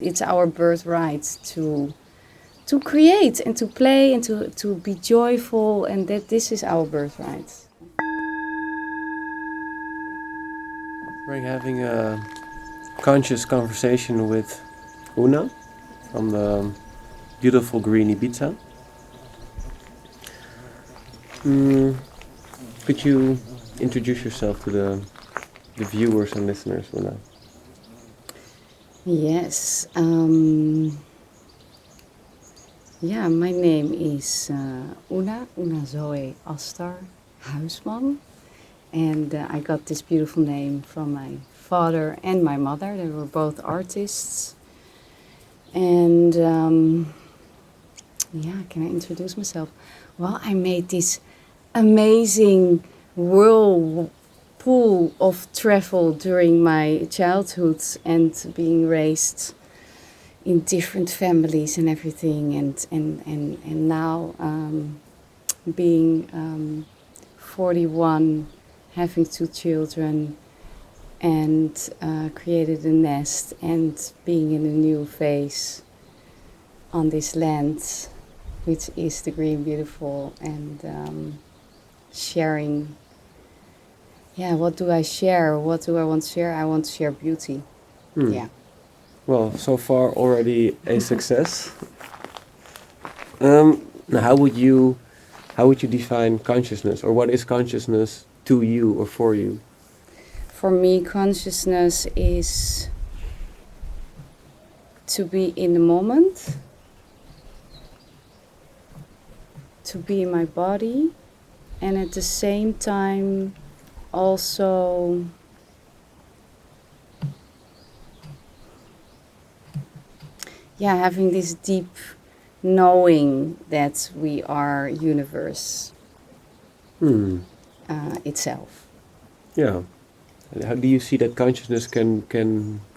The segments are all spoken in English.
It's our birthright to create and to play and to be joyful, and that this is our birthright. We're having a conscious conversation with Unna from the beautiful green Ibiza. Could you introduce yourself to the viewers and listeners, Unna? Yes. My name is Unna Zoe Astar Huisman. And I got this beautiful name from my father and my mother. They were both artists. And can I introduce myself? Well, I made this amazing whirlpool of travel during my childhood and being raised in different families and everything. And now being 41, having 2 children, and created a nest and being in a new phase on this land, which is the green beautiful, and sharing. Yeah, what do I share? What do I want to share? I want to share beauty. Yeah. Well, so far already a success. Now, how would you define consciousness, or what is consciousness to you or for you? For me, consciousness is to be in the moment, to be in my body, and at the same time also having this deep knowing that we are universe itself. Yeah. And how do you see that consciousness can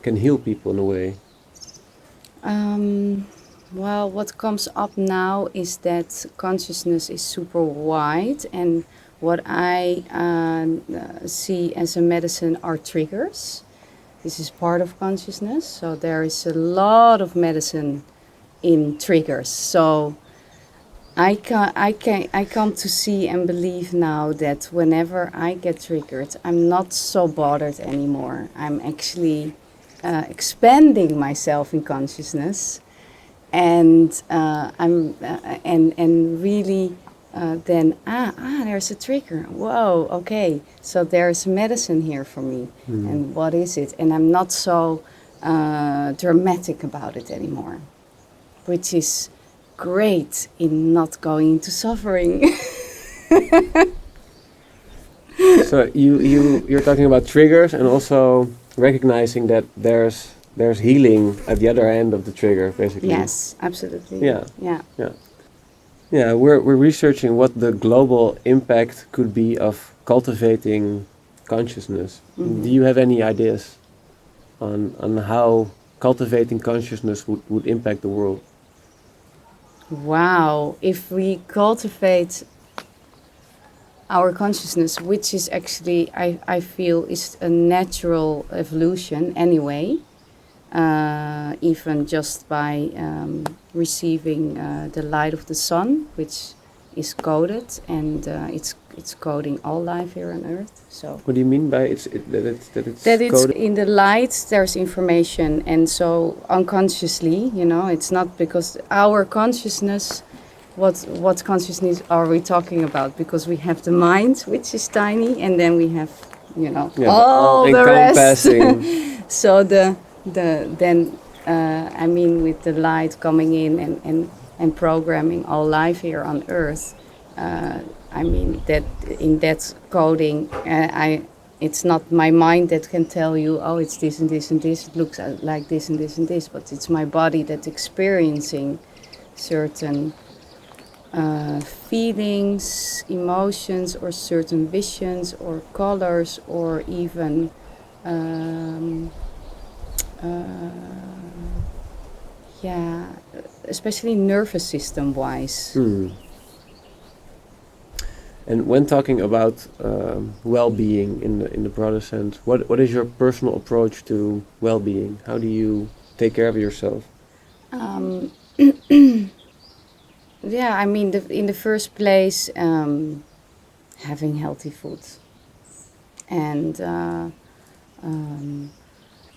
heal people in a way? Well, what comes up now is that consciousness is super wide, and what I see as a medicine are triggers. This is part of consciousness, so there is a lot of medicine in triggers. So I come to see and believe now that whenever I get triggered, I'm not so bothered anymore. I'm actually expanding myself in consciousness, and I'm and really then there's a trigger. Whoa, okay. So there's medicine here for me, and what is it? And I'm not so dramatic about it anymore, which is great in not going into suffering. So you're talking about triggers and also recognizing that there's healing at the other end of the trigger, basically. Yes, absolutely. Yeah, we're researching what the global impact could be of cultivating consciousness. Do you have any ideas on how cultivating consciousness would impact the world? Wow, if we cultivate our consciousness, which is actually, I feel, is a natural evolution anyway, even just by receiving the light of the sun, which is coded, and it's coding all life here on Earth. So What do you mean by it's coded? in the light there's information, and so unconsciously, it's not because our consciousness. What consciousness are we talking about? Because we have the mind, which is tiny, and then we have, all the rest. So with the light coming in and programming all life here on Earth, that in that coding, it's not my mind that can tell you, oh, it's this and this and this, it looks like this and this and this, but it's my body that's experiencing certain feelings, emotions, or certain visions, or colors, or even especially nervous system wise. And when talking about well-being in the broader sense, what is your personal approach to well-being? How do you take care of yourself? Um, yeah, I mean, in the first place, having healthy food, and um,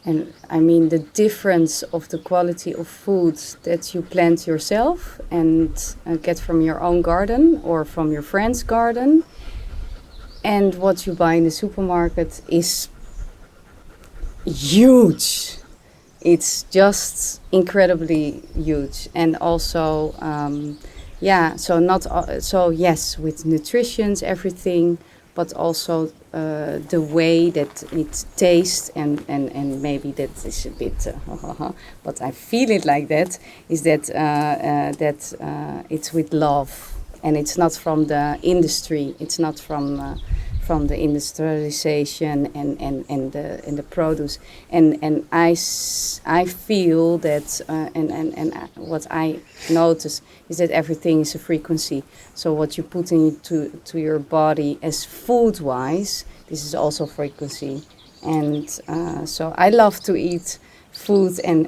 and I mean the difference of the quality of food that you plant yourself and get from your own garden or from your friend's garden, and what you buy in the supermarket is huge. It's just incredibly huge, and also yeah, so not so yes, with nutrition everything, but also the way that it tastes, and maybe that is a bit but I feel it like that, is that it's with love, and it's not from the industry, it's not from the industrialization and the produce, and I feel that and what I notice is that everything is a frequency. So what you put into your body as food wise, this is also frequency, and so I love to eat food and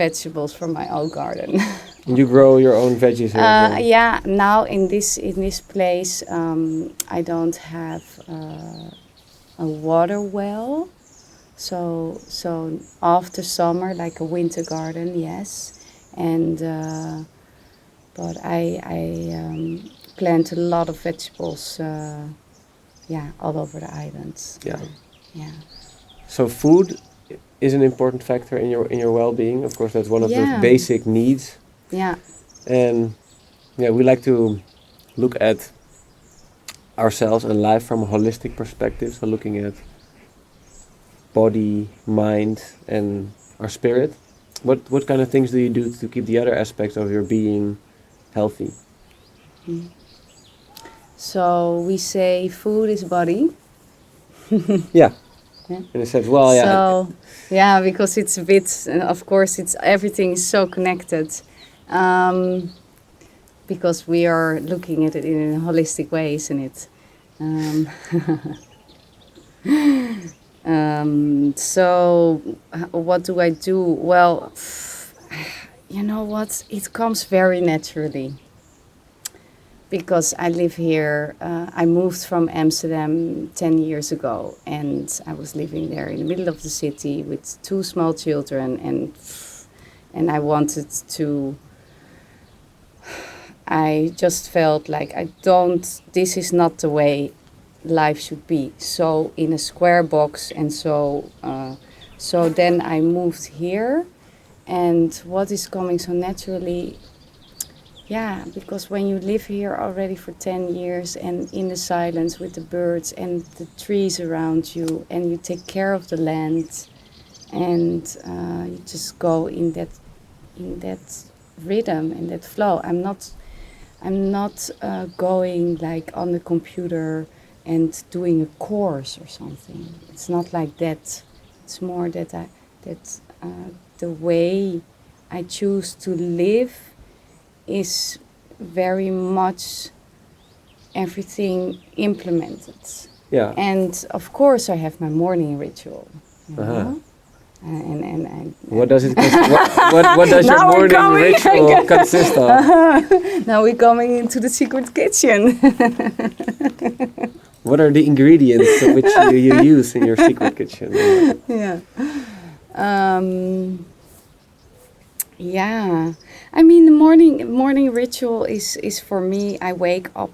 vegetables from my own garden. You grow your own veggies here as well? Yeah, now in this place, I don't have a water well, so after summer, like a winter garden, yes, and but I plant a lot of vegetables, yeah, all over the islands. Yeah. Yeah. So food is an important factor in your well-being. Of course, that's one of those Yeah. basic needs. Yeah. And yeah, we like to look at ourselves and life from a holistic perspective. So looking at body, mind, and our spirit. What kind of things do you do to keep the other aspects of your being healthy? Mm. So we say food is body. Yeah. Yeah. And it says, well, yeah. So, yeah, because it's a bit, of course, it's everything is so connected, because we are looking at it in a holistic way, isn't it? Um, so, what do I do? Well, you know what? It comes very naturally. Because I live here, I moved from Amsterdam 10 years ago, and I was living there in the middle of the city with two small children, and I wanted to. I just felt like this is not the way life should be. So in a square box, and so then I moved here, and what is coming so naturally. Yeah, because when you live here already for 10 years and in the silence with the birds and the trees around you, and you take care of the land, and you just go in that rhythm, in that flow. I'm not going like on the computer and doing a course or something. It's not like that. It's more that the way I choose to live is very much everything implemented. Yeah. And of course, I have my morning ritual. You Uh-huh. know? And What does it? What does your Now we're morning coming ritual again. consist of? Now we're coming into the secret kitchen. What are the ingredients which you use in your secret kitchen? Yeah. Um, yeah. I mean, the morning ritual is for me. I wake up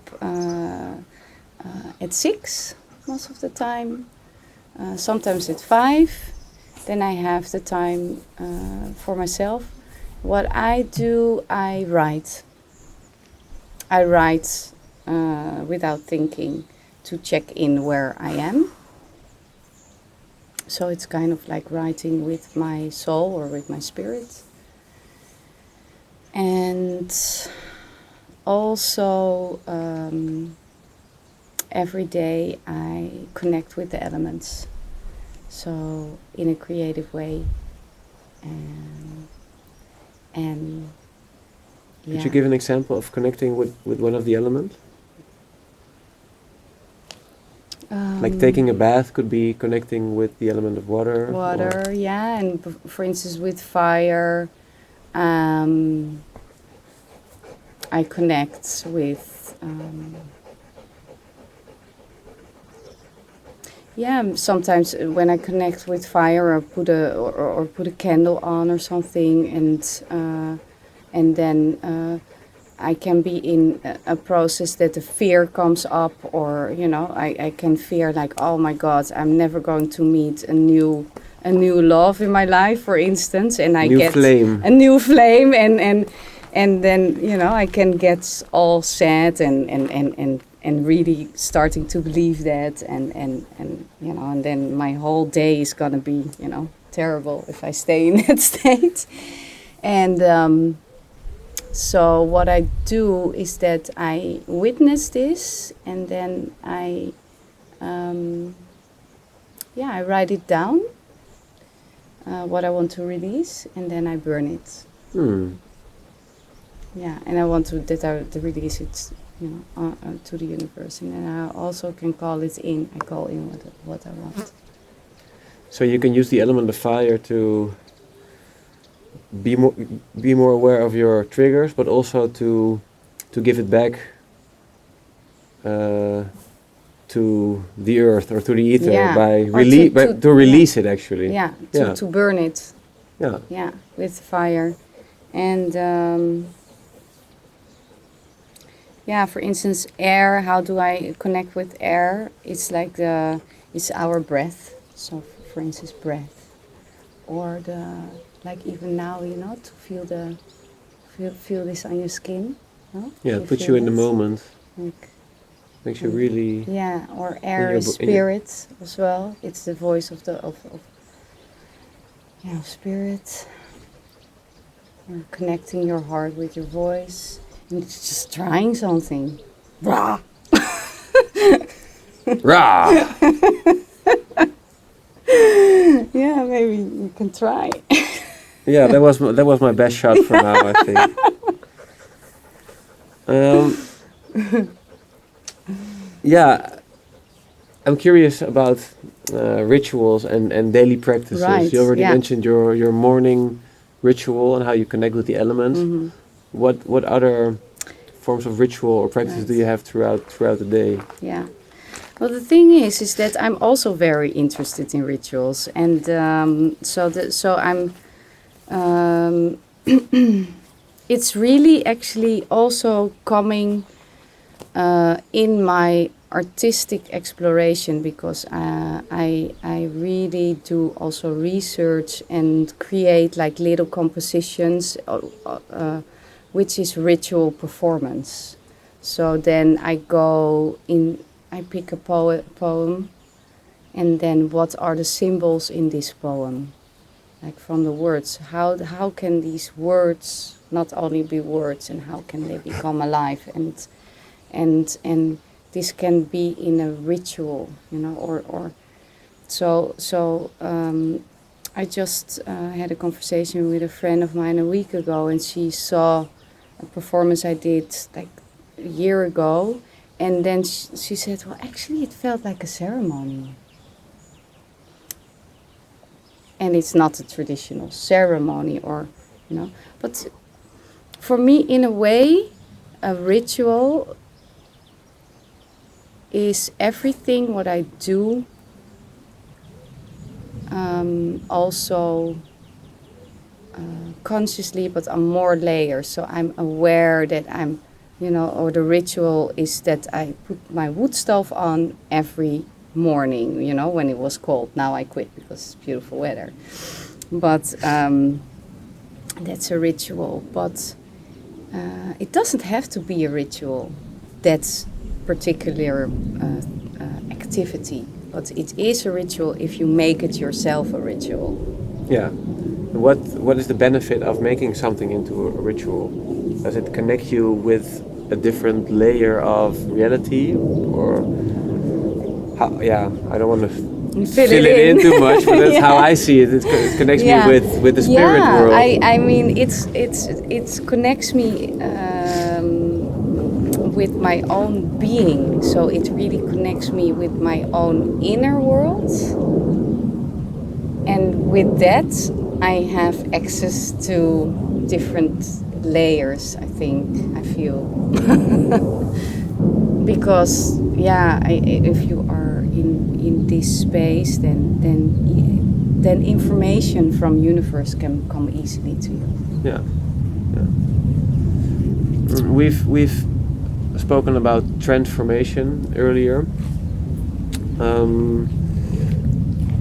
at 6 most of the time. Sometimes at 5. Then I have the time for myself. What I do, I write. I write without thinking to check in where I am. So it's kind of like writing with my soul or with my spirit. And also every day I connect with the elements. So in a creative way. And yeah. Could you give an example of connecting with one of the elements? Like taking a bath could be connecting with the element of water. Water, yeah, and for instance with fire, I connect with. Sometimes when I connect with fire, or put a candle on or something, and then I can be in a process that the fear comes up, or I can fear like, oh my God, I'm never going to meet a new love in my life, for instance, and I get a new flame, and then I can get all sad and really starting to believe that, and then my whole day is gonna be terrible if I stay in that state. And so what I do is that I witness this, and then I write it down, what I want to release, and then I burn it. Yeah, and I want to release it, to the universe, and then I also can call it in. I call in what I want. So you can use the element of fire to be more aware of your triggers, but also to give it back to the earth or to the ether by release it actually. Yeah, to burn it. Yeah. Yeah, with fire, and for instance, air. How do I connect with air? It's like it's our breath. So, for instance, breath, or like even now, to feel this on your skin. No? Yeah, it puts you in the moment. Like, makes you really. Yeah, or air is spirit as well. It's the voice of spirit. Or connecting your heart with your voice. And it's just trying something. Rah! Rah! Yeah, maybe you can try. Yeah, that was my best shot for now, I think. I'm curious about rituals and daily practices. Right, you already mentioned your morning ritual and how you connect with the elements. Mm-hmm. What other forms of ritual or practice do you have throughout the day? Yeah. Well, the thing is that I'm also very interested in rituals, and so I'm. It's really actually also coming in my artistic exploration, because I really do also research and create like little compositions, which is ritual performance. So then I pick a poem, and then what are the symbols in this poem? Like from the words, how can these words not only be words, and how can they become alive? And this can be in a ritual, or so. I just had a conversation with a friend of mine a week ago, and she saw a performance I did like a year ago, and then she said, well, actually it felt like a ceremony. And it's not a traditional ceremony, but for me, in a way, a ritual is everything what I do, also consciously, but on more layers. So I'm aware that I'm, or the ritual is that I put my wood stove on every morning, when it was cold. Now I quit because it's beautiful weather. But that's a ritual. But it doesn't have to be a ritual, that particular activity. But it is a ritual if you make it yourself a ritual. Yeah. What is the benefit of making something into a ritual? Does it connect you with a different layer of reality, or how? Yeah, I don't want to fill it in too much, but that's how I see it. It connects me with the spirit world. I mean, it connects me with my own being. So it really connects me with my own inner world. And with that, I have access to different layers, I think, I feel. Because, yeah, if you are in this space, then information from universe can come easily to you. Yeah. We've spoken about transformation earlier.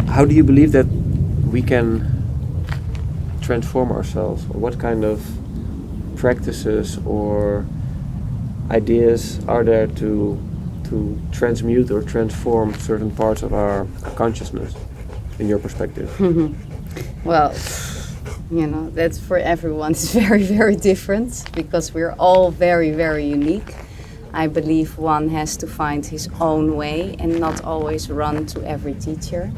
How do you believe that we can transform ourselves? Or what kind of practices or ideas are there to transmute or transform certain parts of our consciousness, in your perspective? Well, that's for everyone. It's very, very different because we're all very, very unique. I believe one has to find his own way and not always run to every teacher.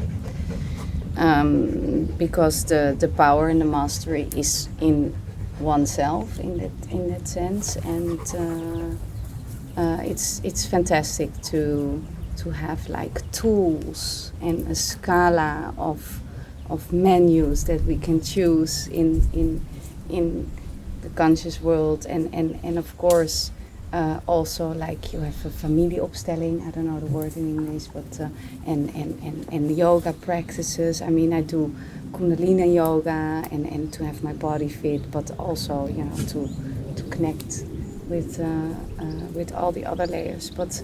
Because the power and the mastery is in oneself in that sense, and it's fantastic to have like tools and a scala of menus that we can choose in the conscious world, and of course also like you have a familieopstelling, I don't know the word in English, but and yoga practices. I mean, I do Kundalini yoga and to have my body fit, but also to connect with all the other layers. But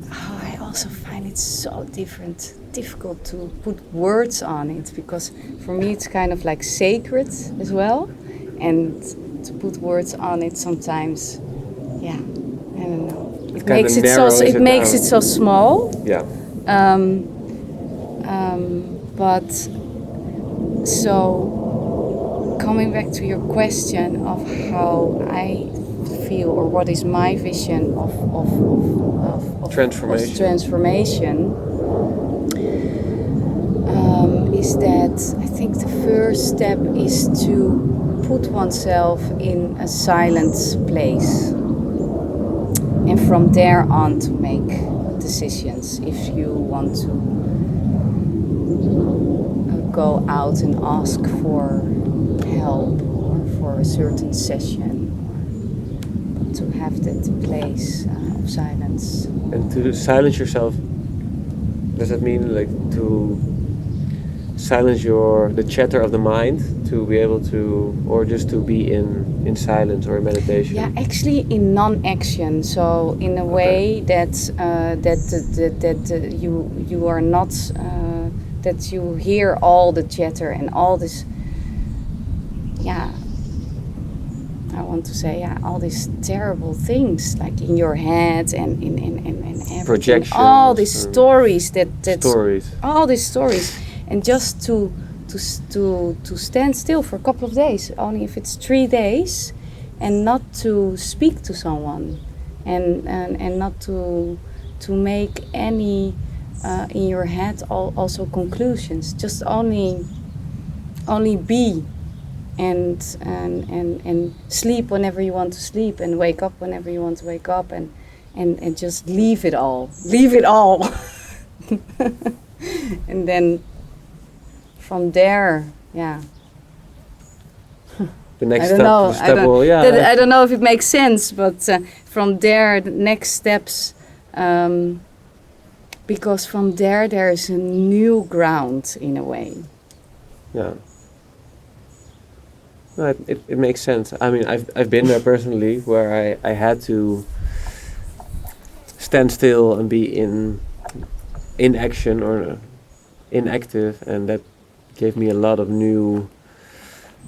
I also find it so difficult to put words on it, because for me it's kind of like sacred as well, and to put words on it sometimes, yeah, I don't know. It makes it so small. Yeah. But so coming back to your question of how I feel, or what is my vision of transformation, is that I think the first step is to put oneself in a silent place, and from there on to make decisions. If you want to go out and ask for help or for a certain session, but to have that place of silence. And to silence yourself, does that mean like to silence the chatter of the mind, to be able to, or just to be in silence or in meditation? Yeah, actually in non-action. So in a way that you are not that you hear all the chatter and all this. Yeah, I want to say all these terrible things like in your head and in everything. Projections. All these stories stories. All these stories. And just to stand still for a couple of days, only if it's 3 days, and not to speak to someone, and not to make any in your head also conclusions. Just only be, and sleep whenever you want to sleep, and wake up whenever you want to wake up, and just leave it all, and then. From there, yeah. The next I don't step. know. Yeah. I don't know if it makes sense, but from there, the next steps, because from there is a new ground in a way. Yeah. No, it makes sense. I mean, I've been there personally, where I had to stand still and be in action or inactive, and that gave me a lot of new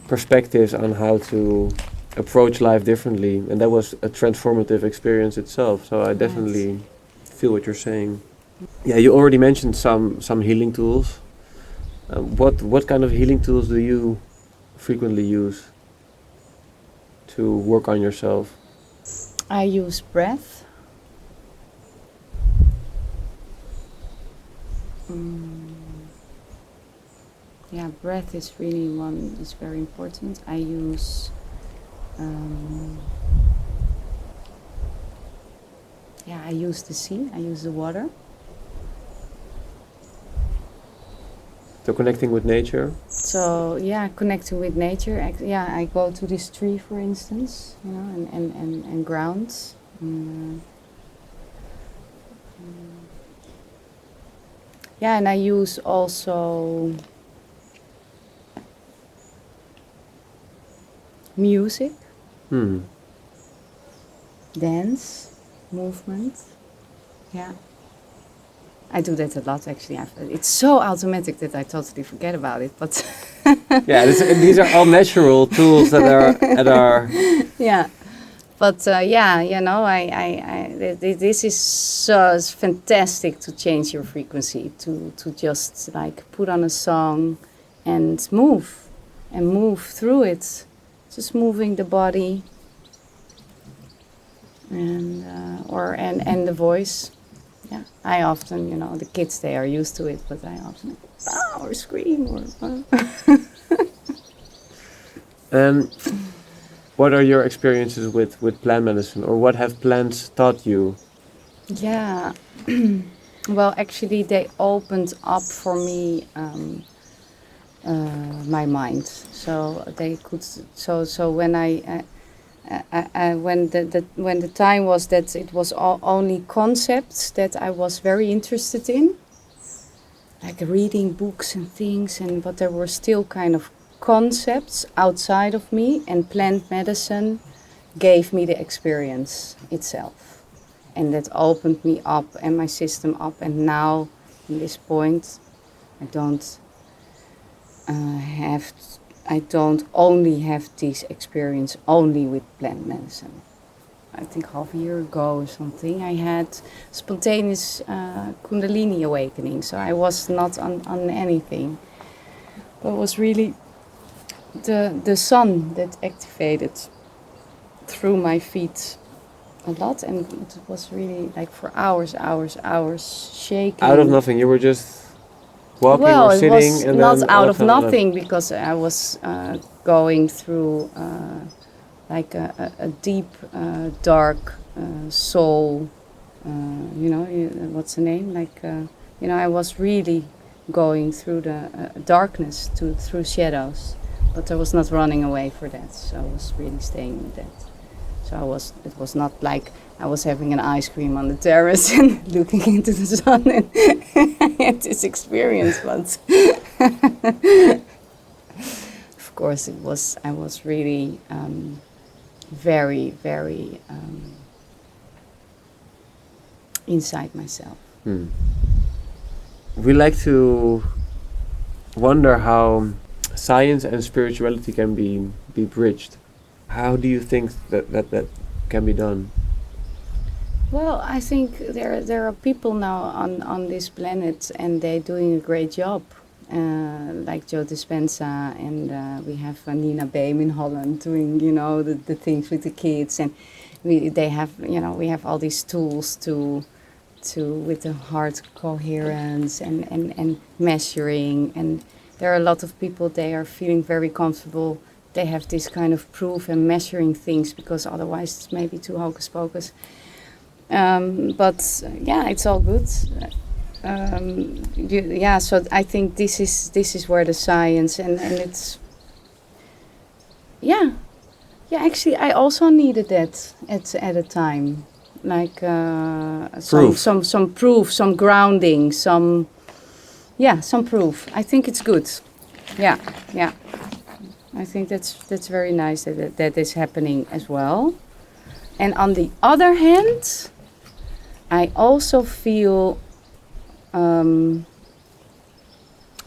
perspectives on how to approach life differently, and that was a transformative experience itself. So I definitely feel what you're saying. Yeah, you already mentioned some healing tools. What kind of healing tools do you frequently use to work on yourself? I use breath. Yeah, breath is really one is very important. I use I use the sea, I use the water. So connecting with nature. So connecting with nature. I go to this tree, for instance, and grounds. And I use also music, dance, movement. Yeah. I do that a lot, actually. It's so automatic that I totally forget about it. But these are all natural tools that are at our. Yeah, but this is so it's fantastic to change your frequency, to just like put on a song and move through it, just moving the body and the voice. Yeah, I often, the kids, they are used to it, but I often or scream or. What are your experiences with plant medicine, or what have plants taught you? Yeah, well, actually, they opened up for me my mind. So they could. So when when the time was that it was only concepts that I was very interested in, like reading books and things, but there were still kind of concepts outside of me, and plant medicine gave me the experience itself, and that opened me up and my system up. And now, in this point, I don't I don't only have this experience only with plant medicine. I think half a year ago or something, I had spontaneous Kundalini awakening. So I was not on anything. But it was really the sun that activated through my feet a lot. And it was really like for hours shaking. Out of nothing, you were just walking or sitting? Well, it was and not then out of nothing, because I was going through like a deep, dark soul. What's the name? Like, I was really going through the darkness, through shadows, but I was not running away for that. So I was really staying with that. So it was not like I was having an ice cream on the terrace and looking into the sun, and I had this experience. But of course, I was really very, very inside myself. We like to wonder how science and spirituality can be bridged. How do you think that can be done? Well, I think there are people now on this planet, and they're doing a great job. Like Joe Dispenza, and we have Nina Behm in Holland doing, the things with the kids, and we have all these tools to with the heart coherence and measuring, and there are a lot of people, they are feeling very comfortable. They have this kind of proof and measuring things, because otherwise it's maybe too hocus pocus. But it's all good. So I think this is where the science and it's actually I also needed that at a time, like some proof, some grounding, some proof. I think it's good. Yeah. I think that's very nice that is happening as well. And on the other hand, I also feel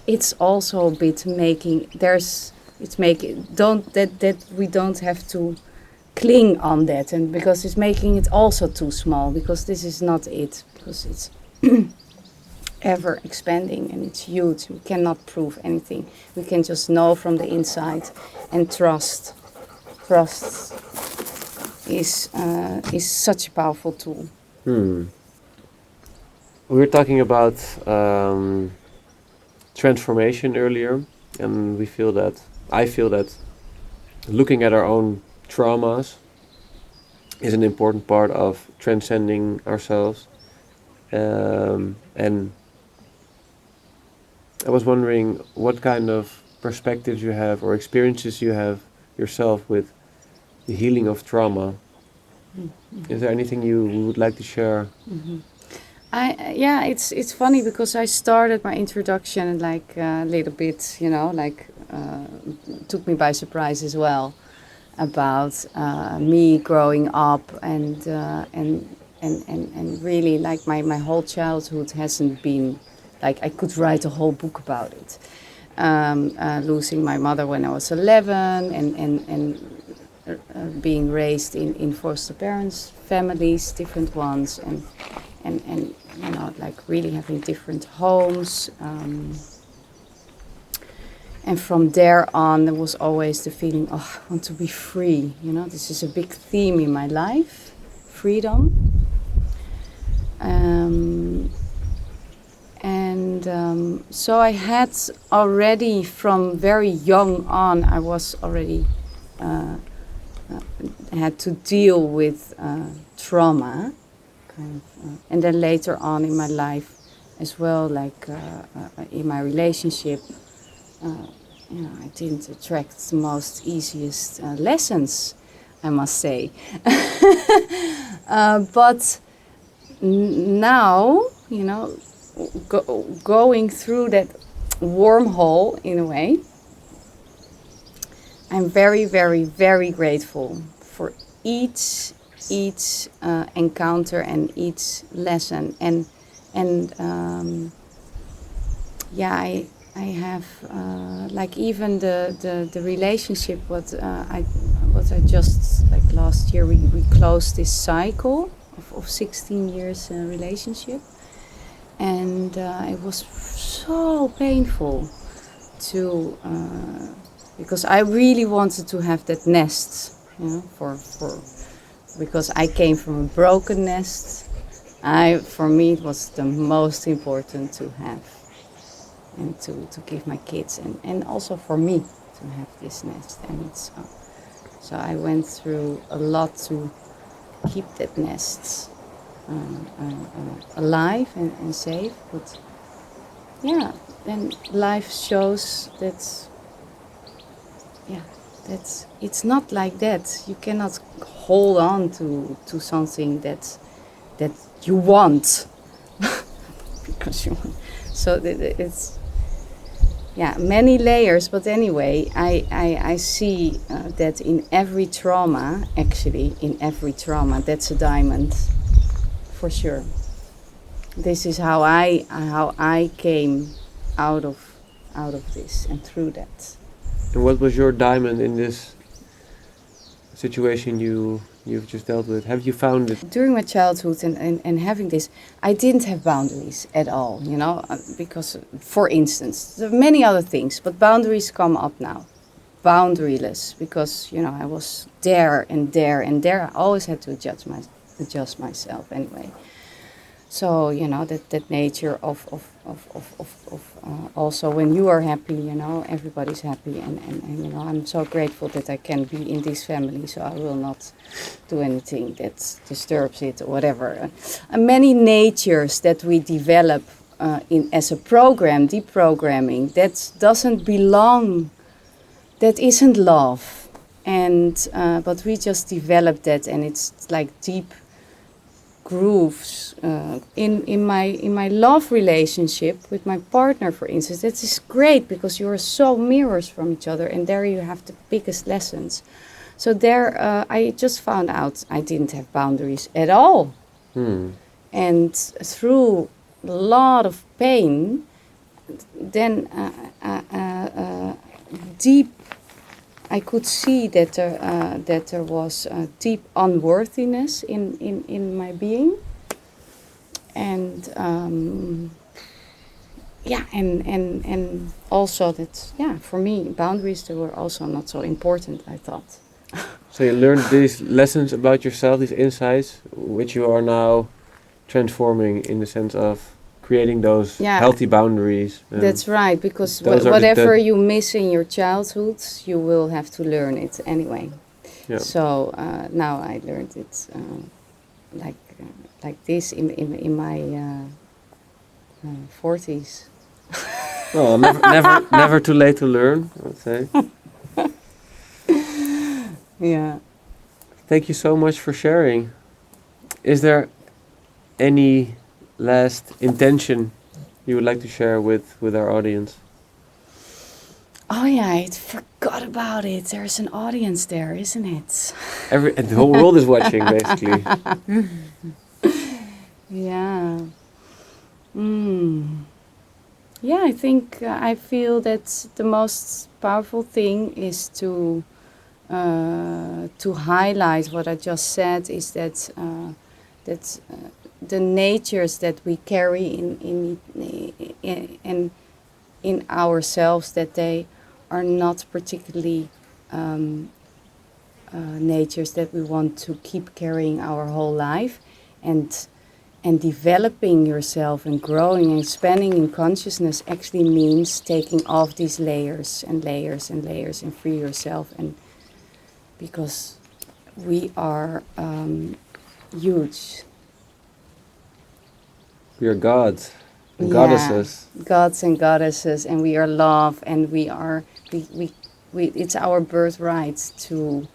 it's also a bit that we don't have to cling on that, and because it's making it also too small, because this is not it, because it's ever expanding and it's huge. We cannot prove anything. We can just know from the inside, and trust is such a powerful tool. We were talking about transformation earlier, and I feel that looking at our own traumas is an important part of transcending ourselves. And I was wondering what kind of perspectives you have or experiences you have yourself with the healing of trauma. Is there anything you would like to share? Yeah, it's funny because I started my introduction like a little bit, took me by surprise as well about me growing up and really like my whole childhood hasn't been like I could write a whole book about it. Losing my mother when I was 11 and being raised in foster parents families, different ones, and like really having different homes. And from there on, there was always the feeling, oh, I want to be free. This is a big theme in my life, freedom. So I had already from very young on, I was already had to deal with trauma, and then later on in my life as well, like in my relationship, I didn't attract the most easiest lessons, I must say. But now, going through that wormhole in a way, I'm very, very, very grateful for each encounter and each lesson, and I have like even the relationship what I just like last year we closed this cycle of 16 years relationship, and it was so painful to because I really wanted to have that nest, for because I came from a broken nest. For me it was the most important to have and to give my kids and also for me to have this nest, and so I went through a lot to keep that nest alive and safe, but yeah, then life shows that it's not like that. You cannot hold on to something that you want because you want. So it's many layers, but anyway, I see that in every trauma, that's a diamond, for sure. This is how I came out of this and through that. And what was your diamond in this situation you've just dealt with? Have you found it? During my childhood and having this, I didn't have boundaries at all, because, for instance, there are many other things, but boundaries come up now. Boundaryless, because, I was there and there and there. I always had to adjust myself anyway. So, that nature of also when you are happy, everybody's happy. And I'm so grateful that I can be in this family, so I will not do anything that disturbs it or whatever. Many natures that we develop as a program, deep programming, that doesn't belong, that isn't love. And but we just develop that, and it's like deep grooves in my love relationship with my partner, for instance. That is great because you are so mirrors from each other, and there you have the biggest lessons. So there I just found out I didn't have boundaries at all. And through a lot of pain, then deep I could see that there was a deep unworthiness in my being, and and also that for me boundaries, they were also not so important, I thought. So you learned these lessons about yourself, these insights, which you are now transforming in the sense of creating those healthy boundaries. That's right, because whatever you miss in your childhood, you will have to learn it anyway. Yeah. So now I learned it like this in my 40s. Well, never too late to learn, I would say. Yeah. Thank you so much for sharing. Is there any last intention you would like to share with our audience? Oh yeah, I forgot about it. There's an audience there, isn't it? The whole world is watching, basically. Yeah. Mm. Yeah, I think I feel that the most powerful thing is to highlight what I just said, is that the natures that we carry in ourselves, that they are not particularly natures that we want to keep carrying our whole life, and developing yourself and growing and expanding in consciousness actually means taking off these layers and layers and layers and free yourself, and because we are huge. We are gods and Yeah, goddesses. gods and goddesses, and we are love, and we it's our birthright to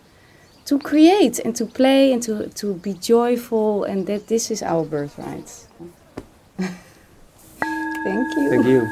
create and to play and to be joyful, and that this is our birthright. Thank you. Thank you.